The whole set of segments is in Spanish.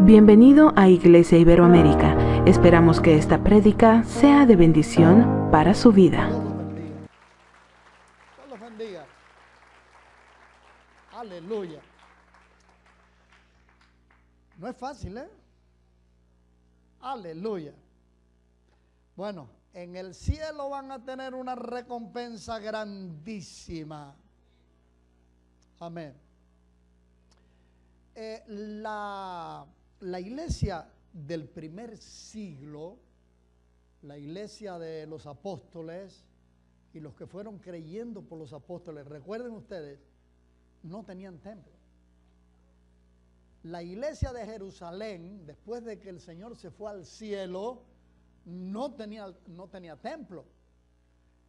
Bienvenido a Iglesia Iberoamérica. Esperamos que esta prédica sea de bendición para su vida. Dios los bendiga. Dios los bendiga. Aleluya. No es fácil, ¿eh? Aleluya. Bueno, en el cielo van a tener una recompensa grandísima. Amén. La iglesia del primer siglo, la iglesia de los apóstoles y los que fueron creyendo por los apóstoles, recuerden ustedes, no tenían templo. La iglesia de Jerusalén, después de que el Señor se fue al cielo, no tenía templo.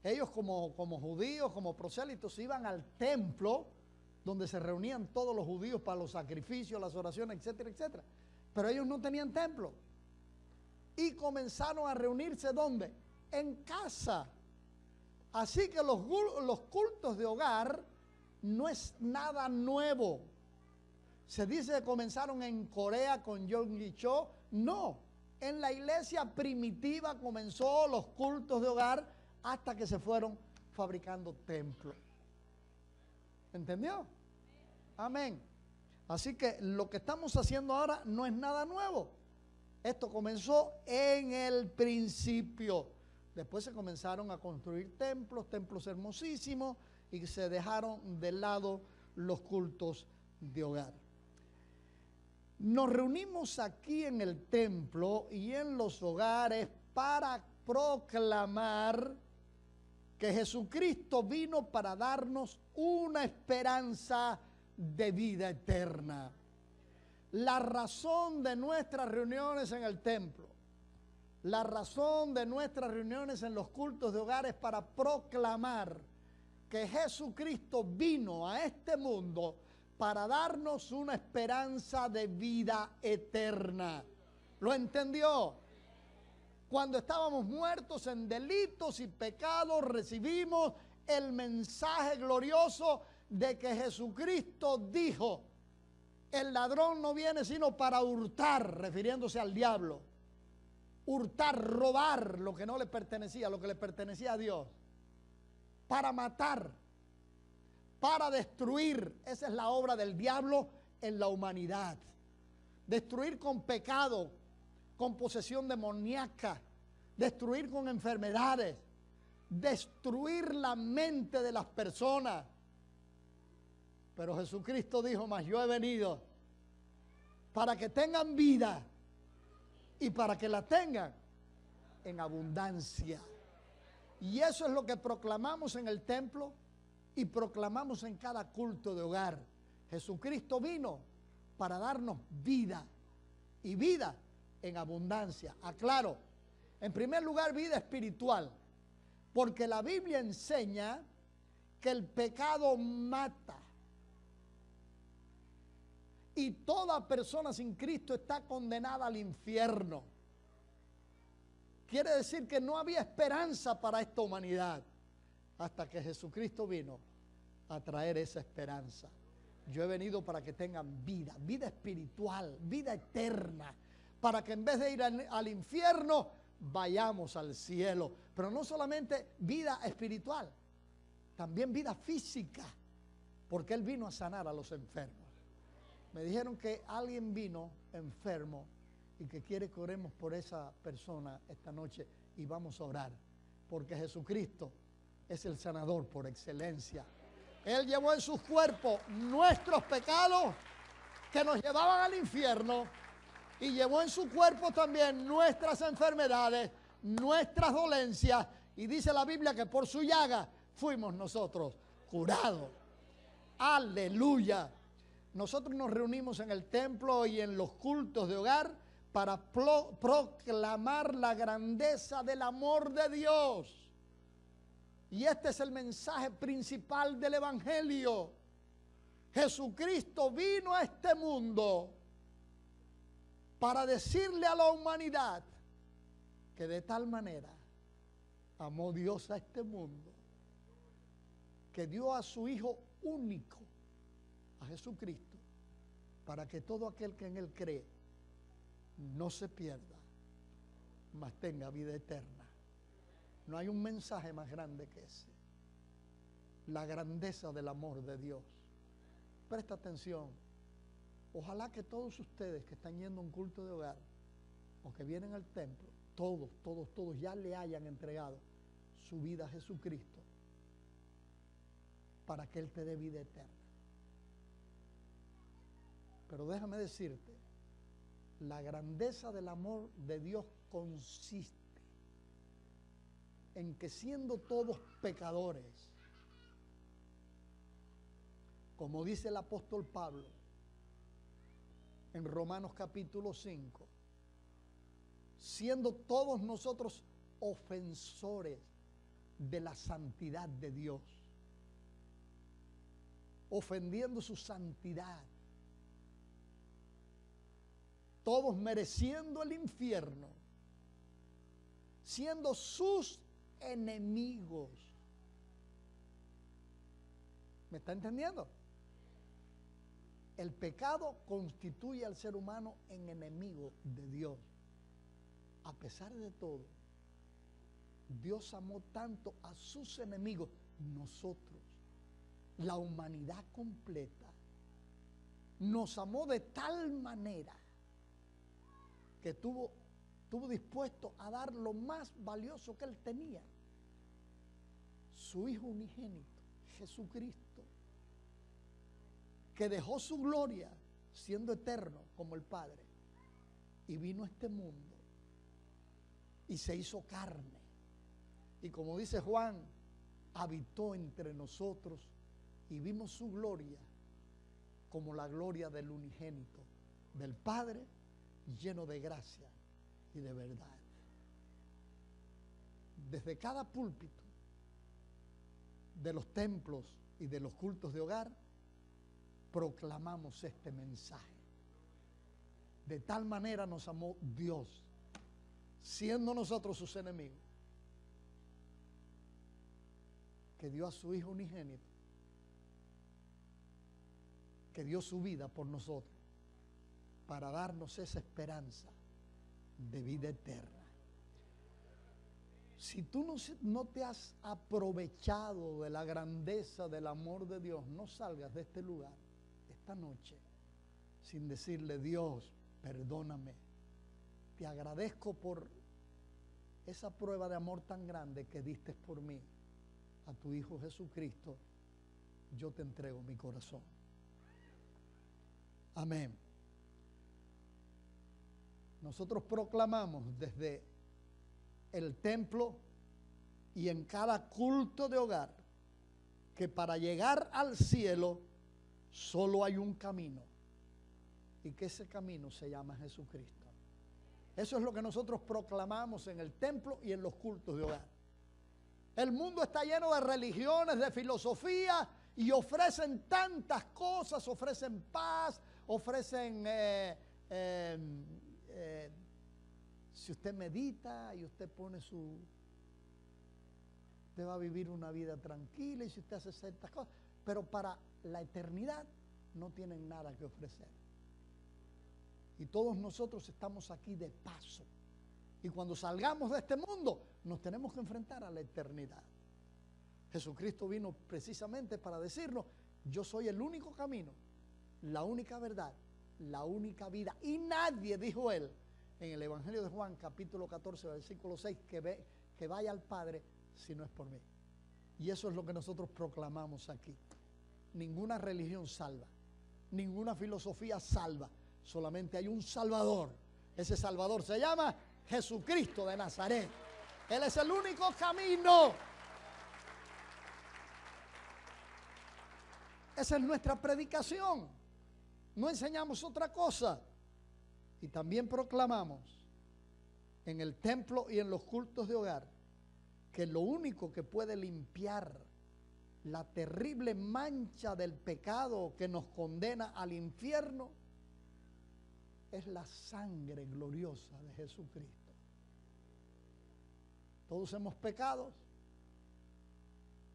Ellos como judíos, como prosélitos, iban al templo donde se reunían todos los judíos para los sacrificios, las oraciones, etcétera, etcétera. Pero ellos no tenían templo. Y comenzaron a reunirse, ¿dónde? En casa. Así que los cultos de hogar no es nada nuevo. Se dice que comenzaron en Corea con Yonggi Cho. No, en la iglesia primitiva comenzó los cultos de hogar hasta que se fueron fabricando templos. ¿Entendió? Amén. Así que lo que estamos haciendo ahora no es nada nuevo. Esto comenzó en el principio. Después se comenzaron a construir templos hermosísimos, y se dejaron de lado los cultos de hogar. Nos reunimos aquí en el templo y en los hogares para proclamar que Jesucristo vino para darnos una esperanza de vida eterna. La razón de nuestras reuniones en el templo, la razón de nuestras reuniones en los cultos de hogar es para proclamar que Jesucristo vino a este mundo para darnos una esperanza de vida eterna. ¿Lo entendió? Cuando estábamos muertos en delitos y pecados, recibimos el mensaje glorioso de que Jesucristo dijo: el ladrón no viene sino para hurtar, refiriéndose al diablo. Hurtar, robar lo que no le pertenecía, lo que le pertenecía a Dios. Para matar, para destruir. Esa es la obra del diablo en la humanidad. Destruir con pecado, con posesión demoníaca, destruir con enfermedades, destruir la mente de las personas. Pero Jesucristo dijo: mas yo he venido para que tengan vida y para que la tengan en abundancia. Y eso es lo que proclamamos en el templo y proclamamos en cada culto de hogar. Jesucristo vino para darnos vida, y vida en abundancia. Aclaro, en primer lugar, vida espiritual, porque la Biblia enseña que el pecado mata. Y toda persona sin Cristo está condenada al infierno. Quiere decir que no había esperanza para esta humanidad hasta que Jesucristo vino a traer esa esperanza. Yo he venido para que tengan vida, vida espiritual, vida eterna, para que en vez de ir al infierno, vayamos al cielo. Pero no solamente vida espiritual, también vida física, porque Él vino a sanar a los enfermos. Me dijeron que alguien vino enfermo y que quiere que oremos por esa persona esta noche, y vamos a orar, porque Jesucristo es el sanador por excelencia. Él llevó en sus cuerpos nuestros pecados que nos llevaban al infierno, y llevó en su cuerpo también nuestras enfermedades, nuestras dolencias, y dice la Biblia que por su llaga fuimos nosotros curados. Aleluya. Nosotros nos reunimos en el templo y en los cultos de hogar para proclamar la grandeza del amor de Dios. Y este es el mensaje principal del Evangelio. Jesucristo vino a este mundo para decirle a la humanidad que de tal manera amó Dios a este mundo, que dio a su Hijo único, a Jesucristo, para que todo aquel que en Él cree no se pierda, mas tenga vida eterna. No hay un mensaje más grande que ese. La grandeza del amor de Dios. Presta atención. Ojalá que todos ustedes que están yendo a un culto de hogar o que vienen al templo, todos ya le hayan entregado su vida a Jesucristo para que Él te dé vida eterna. Pero déjame decirte, la grandeza del amor de Dios consiste en que siendo todos pecadores, como dice el apóstol Pablo en Romanos capítulo 5, siendo todos nosotros ofensores de la santidad de Dios, ofendiendo su santidad, todos mereciendo el infierno, siendo sus enemigos. ¿Me está entendiendo? El pecado constituye al ser humano en enemigo de Dios. A pesar de todo, Dios amó tanto a sus enemigos, nosotros, la humanidad completa, nos amó de tal manera que estuvo dispuesto a dar lo más valioso que Él tenía, su Hijo unigénito, Jesucristo, que dejó su gloria siendo eterno como el Padre y vino a este mundo y se hizo carne y, como dice Juan, habitó entre nosotros y vimos su gloria como la gloria del unigénito del Padre, lleno de gracia y de verdad. Desde cada púlpito de los templos y de los cultos de hogar proclamamos este mensaje. De tal manera nos amó Dios, siendo nosotros sus enemigos, que dio a su Hijo unigénito, que dio su vida por nosotros, para darnos esa esperanza de vida eterna. Si tú no te has aprovechado de la grandeza del amor de Dios, no salgas de este lugar esta noche sin decirle: Dios, perdóname, te agradezco por esa prueba de amor tan grande que diste por mí, a tu Hijo Jesucristo. Yo te entrego mi corazón. Amén. Nosotros proclamamos desde el templo y en cada culto de hogar que para llegar al cielo solo hay un camino, y que ese camino se llama Jesucristo. Eso es lo que nosotros proclamamos en el templo y en los cultos de hogar. El mundo está lleno de religiones, de filosofía, y ofrecen tantas cosas, ofrecen paz, ofrecen si usted medita y usted pone usted va a vivir una vida tranquila, y si usted hace ciertas cosas, pero para la eternidad no tienen nada que ofrecer. Y todos nosotros estamos aquí de paso, y cuando salgamos de este mundo nos tenemos que enfrentar a la eternidad. Jesucristo vino precisamente para decirnos: yo soy el único camino, la única verdad, la única vida, y nadie, dijo Él en el Evangelio de Juan capítulo 14 versículo 6, que vaya al Padre si no es por mí. Y eso es lo que nosotros proclamamos aquí. Ninguna religión salva, ninguna filosofía salva, solamente hay un Salvador. Ese Salvador se llama Jesucristo de Nazaret. Él es el único camino. Esa es nuestra predicación. No enseñamos otra cosa. Y también proclamamos en el templo y en los cultos de hogar que lo único que puede limpiar la terrible mancha del pecado que nos condena al infierno es la sangre gloriosa de Jesucristo. Todos hemos pecado,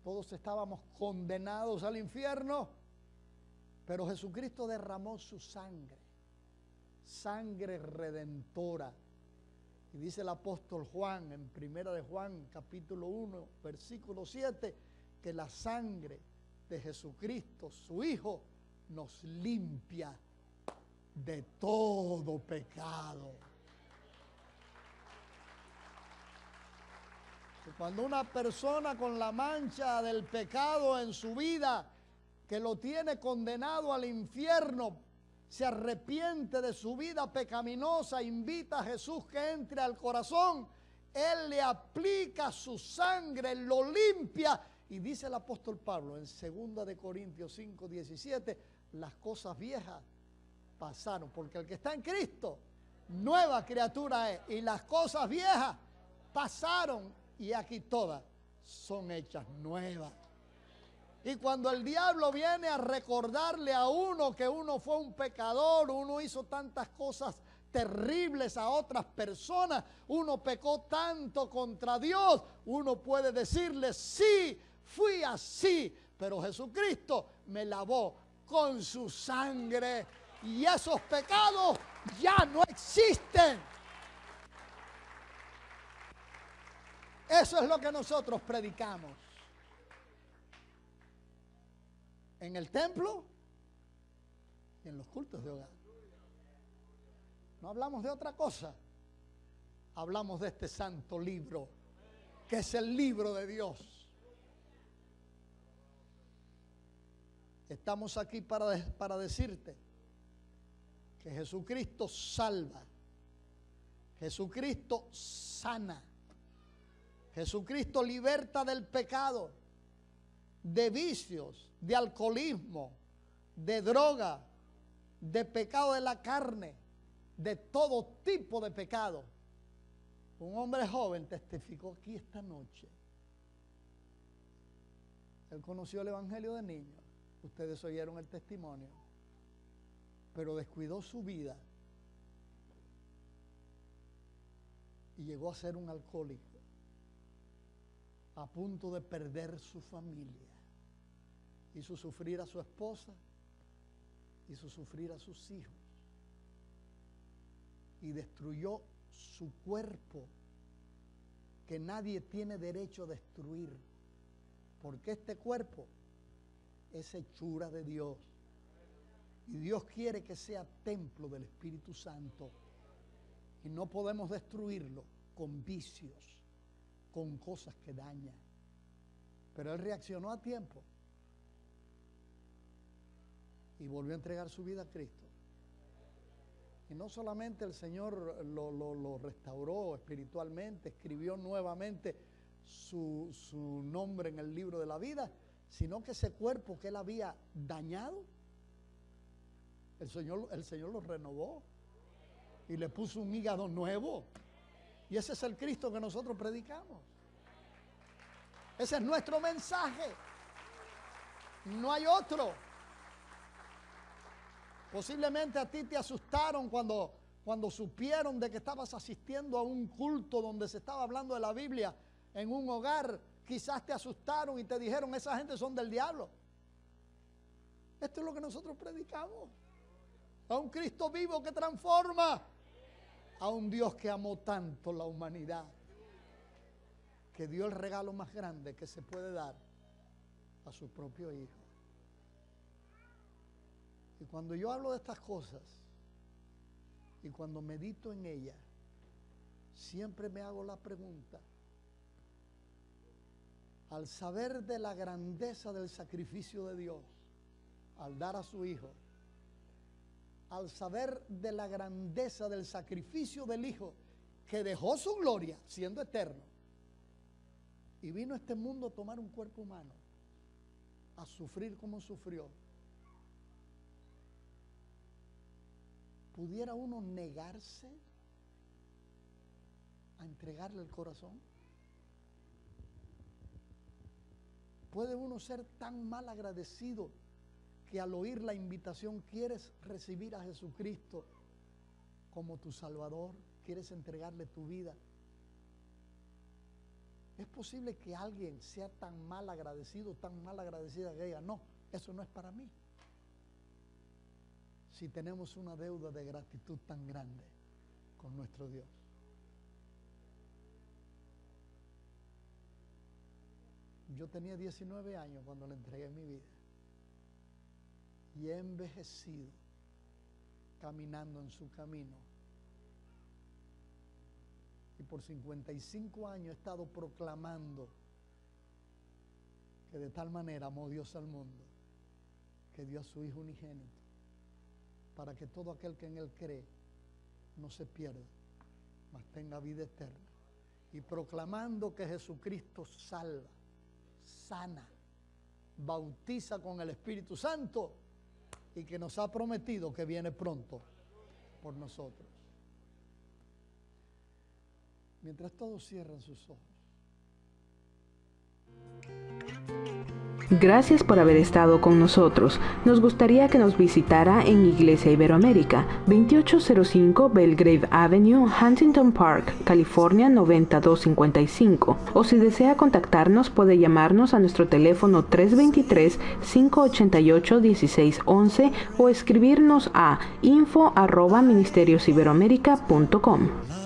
todos estábamos condenados al infierno, pero Jesucristo derramó su sangre sangre redentora. Y dice el apóstol Juan en 1 de Juan capítulo 1 versículo 7 que la sangre de Jesucristo, su Hijo, nos limpia de todo pecado. Y cuando una persona con la mancha del pecado en su vida, que lo tiene condenado al infierno, se arrepiente de su vida pecaminosa, invita a Jesús que entre al corazón, Él le aplica su sangre, lo limpia. Y dice el apóstol Pablo en 2 de Corintios 5, 17, las cosas viejas pasaron, porque el que está en Cristo, nueva criatura es, y las cosas viejas pasaron, y aquí todas son hechas nuevas. Y cuando el diablo viene a recordarle a uno que uno fue un pecador, uno hizo tantas cosas terribles a otras personas, uno pecó tanto contra Dios, uno puede decirle, sí, fui así, pero Jesucristo me lavó con su sangre y esos pecados ya no existen. Eso es lo que nosotros predicamos. En el templo y en los cultos de hogar. No hablamos de otra cosa. Hablamos de este santo libro, que es el libro de Dios. Estamos aquí para decirte que Jesucristo salva, Jesucristo sana, Jesucristo liberta del pecado, de vicios, de alcoholismo, de droga, de pecado de la carne, de todo tipo de pecado. Un hombre joven testificó aquí esta noche. Él conoció el evangelio de niño. Ustedes oyeron el testimonio. Pero descuidó su vida y llegó a ser un alcohólico, a punto de perder su familia. Hizo sufrir a su esposa, hizo sufrir a sus hijos y destruyó su cuerpo, que nadie tiene derecho a destruir, porque este cuerpo es hechura de Dios y Dios quiere que sea templo del Espíritu Santo y no podemos destruirlo con vicios, con cosas que dañan. Pero él reaccionó a tiempo y volvió a entregar su vida a Cristo. Y no solamente el Señor lo restauró espiritualmente, escribió nuevamente su nombre en el libro de la vida, sino que ese cuerpo que él había dañado, el Señor lo renovó y le puso un hígado nuevo. Y ese es el Cristo que nosotros predicamos. Ese es nuestro mensaje. No hay otro. Posiblemente a ti te asustaron cuando supieron de que estabas asistiendo a un culto donde se estaba hablando de la Biblia en un hogar. Quizás te asustaron y te dijeron, esa gente son del diablo. Esto es lo que nosotros predicamos. A un Cristo vivo que transforma. A un Dios que amó tanto la humanidad, que dio el regalo más grande que se puede dar a su propio Hijo. Y cuando yo hablo de estas cosas y cuando medito en ellas, siempre me hago la pregunta, al saber de la grandeza del sacrificio de Dios, al dar a su Hijo, al saber de la grandeza del sacrificio del Hijo, que dejó su gloria siendo eterno y vino a este mundo a tomar un cuerpo humano, a sufrir como sufrió, ¿pudiera uno negarse a entregarle el corazón? ¿Puede uno ser tan mal agradecido que al oír la invitación quieres recibir a Jesucristo como tu Salvador? ¿Quieres entregarle tu vida? ¿Es posible que alguien sea tan mal agradecido, tan mal agradecida que diga, no, eso no es para mí? si tenemos una deuda de gratitud tan grande con nuestro Dios? Yo tenía 19 años cuando le entregué mi vida y he envejecido caminando en su camino. Y por 55 años he estado proclamando que de tal manera amó Dios al mundo, que dio a su Hijo unigénito, para que todo aquel que en Él cree no se pierda, mas tenga vida eterna. Y proclamando que Jesucristo salva, sana, bautiza con el Espíritu Santo y que nos ha prometido que viene pronto por nosotros. Mientras todos cierran sus ojos. Gracias por haber estado con nosotros. Nos gustaría que nos visitara en Iglesia Iberoamérica, 2805 Belgrave Avenue, Huntington Park, California 90255. O si desea contactarnos, puede llamarnos a nuestro teléfono 323-588-1611 o escribirnos a info@ministeriosiberoamerica.com.